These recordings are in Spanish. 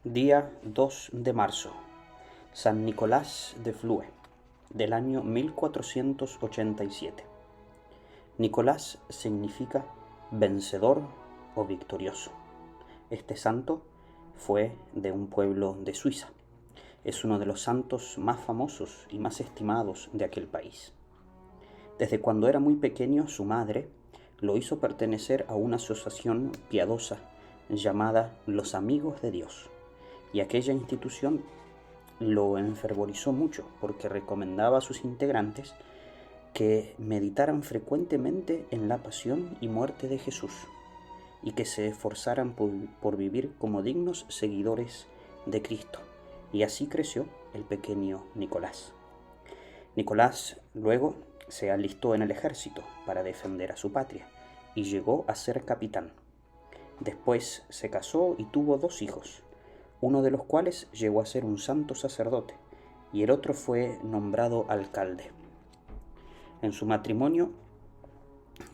Día 2 de marzo, San Nicolás de Flue, del año 1487. Nicolás significa vencedor o victorioso. Este santo fue de un pueblo de Suiza. Es uno de los santos más famosos y más estimados de aquel país. Desde cuando era muy pequeño, su madre lo hizo pertenecer a una asociación piadosa llamada Los Amigos de Dios. Y aquella institución lo enfervorizó mucho porque recomendaba a sus integrantes que meditaran frecuentemente en la pasión y muerte de Jesús y que se esforzaran por vivir como dignos seguidores de Cristo. Y así creció el pequeño Nicolás. Nicolás luego se alistó en el ejército para defender a su patria y llegó a ser capitán. Después se casó y tuvo 2 hijos, uno de los cuales llegó a ser un santo sacerdote y el otro fue nombrado alcalde. En su matrimonio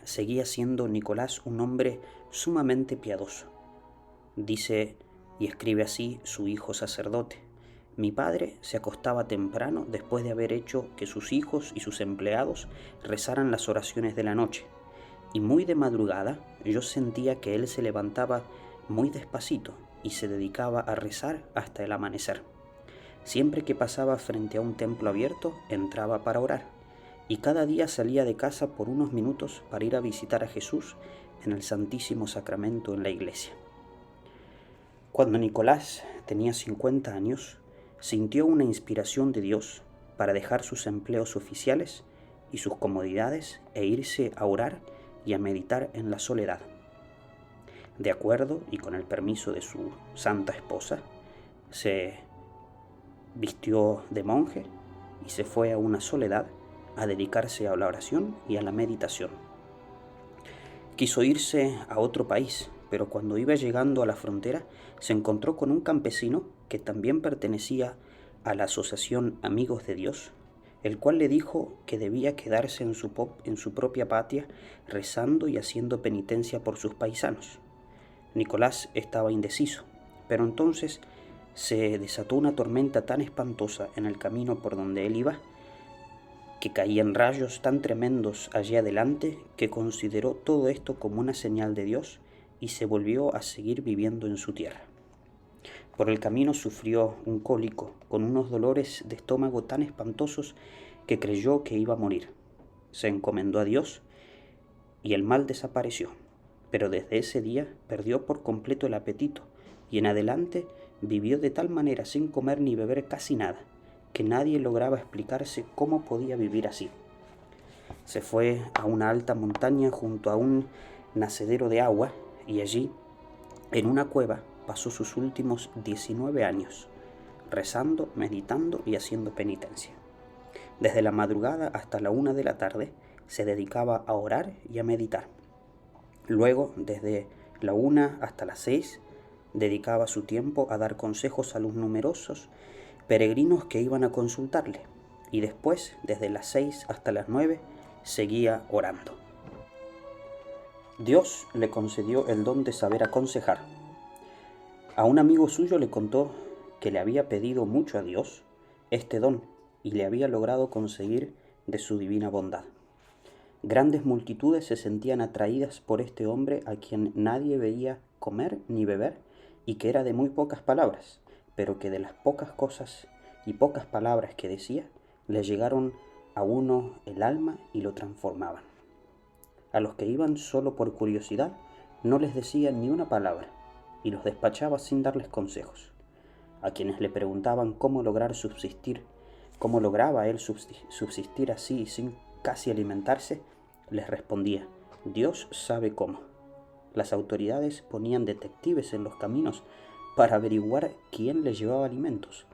seguía siendo Nicolás un hombre sumamente piadoso. Dice y escribe así su hijo sacerdote: mi padre se acostaba temprano después de haber hecho que sus hijos y sus empleados rezaran las oraciones de la noche, y muy de madrugada yo sentía que él se levantaba muy despacito y se dedicaba a rezar hasta el amanecer. Siempre que pasaba frente a un templo abierto, entraba para orar, y cada día salía de casa por unos minutos para ir a visitar a Jesús en el Santísimo Sacramento en la iglesia. Cuando Nicolás tenía 50 años, sintió una inspiración de Dios para dejar sus empleos oficiales y sus comodidades e irse a orar y a meditar en la soledad. De acuerdo y con el permiso de su santa esposa, se vistió de monje y se fue a una soledad a dedicarse a la oración y a la meditación. Quiso irse a otro país, pero cuando iba llegando a la frontera se encontró con un campesino que también pertenecía a la asociación Amigos de Dios, el cual le dijo que debía quedarse en su propia patria rezando y haciendo penitencia por sus paisanos. Nicolás estaba indeciso, pero entonces se desató una tormenta tan espantosa en el camino por donde él iba, que caían rayos tan tremendos allí adelante, que consideró todo esto como una señal de Dios y se volvió a seguir viviendo en su tierra. Por el camino sufrió un cólico con unos dolores de estómago tan espantosos que creyó que iba a morir. Se encomendó a Dios y el mal desapareció, pero desde ese día perdió por completo el apetito y en adelante vivió de tal manera sin comer ni beber casi nada, que nadie lograba explicarse cómo podía vivir así. Se fue a una alta montaña junto a un nacedero de agua y allí, en una cueva, pasó sus últimos 19 años, rezando, meditando y haciendo penitencia. Desde la madrugada hasta la 1 de la tarde se dedicaba a orar y a meditar. Luego, desde la 1 hasta las 6, dedicaba su tiempo a dar consejos a los numerosos peregrinos que iban a consultarle, y después, desde las 6 hasta las 9, seguía orando. Dios le concedió el don de saber aconsejar. A un amigo suyo le contó que le había pedido mucho a Dios este don y le había logrado conseguir de su divina bondad. Grandes multitudes se sentían atraídas por este hombre a quien nadie veía comer ni beber y que era de muy pocas palabras, pero que de las pocas cosas y pocas palabras que decía, le llegaron a uno el alma y lo transformaban. A los que iban solo por curiosidad, no les decía ni una palabra y los despachaba sin darles consejos. A quienes le preguntaban cómo lograba él subsistir así sin casi alimentarse, les respondía: Dios sabe cómo. Las autoridades ponían detectives en los caminos para averiguar quién les llevaba alimentos,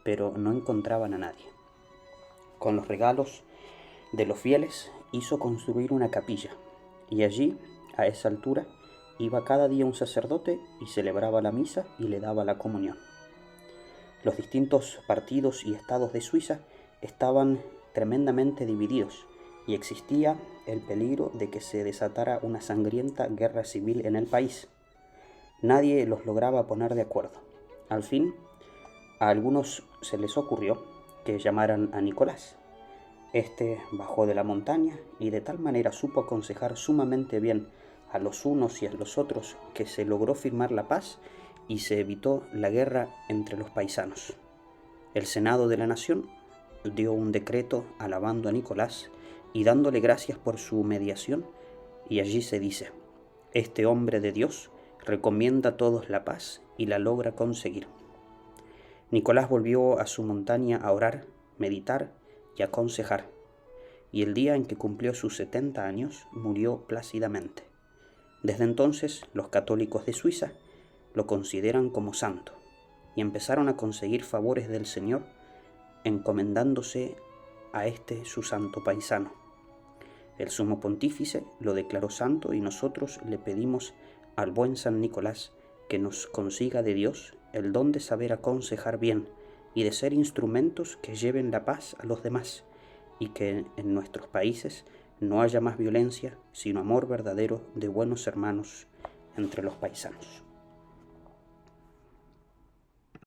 pero no encontraban a nadie. Con los regalos de los fieles hizo construir una capilla, y allí, a esa altura, iba cada día un sacerdote y celebraba la misa y le daba la comunión. Los distintos partidos y estados de Suiza estaban tremendamente divididos y existía el peligro de que se desatara una sangrienta guerra civil en el país. Nadie los lograba poner de acuerdo. Al fin, a algunos se les ocurrió que llamaran a Nicolás. Este bajó de la montaña y de tal manera supo aconsejar sumamente bien a los unos y a los otros que se logró firmar la paz y se evitó la guerra entre los paisanos. El Senado de la Nación dio un decreto alabando a Nicolás y dándole gracias por su mediación, y allí se dice: este hombre de Dios recomienda a todos la paz y la logra conseguir. Nicolás volvió a su montaña a orar, meditar y aconsejar, y el día en que cumplió sus 70 años murió plácidamente. Desde entonces los católicos de Suiza lo consideran como santo y empezaron a conseguir favores del Señor encomendándose a este su santo paisano. El sumo pontífice lo declaró santo y nosotros le pedimos al buen San Nicolás que nos consiga de Dios el don de saber aconsejar bien y de ser instrumentos que lleven la paz a los demás, y que en nuestros países no haya más violencia, sino amor verdadero de buenos hermanos entre los paisanos.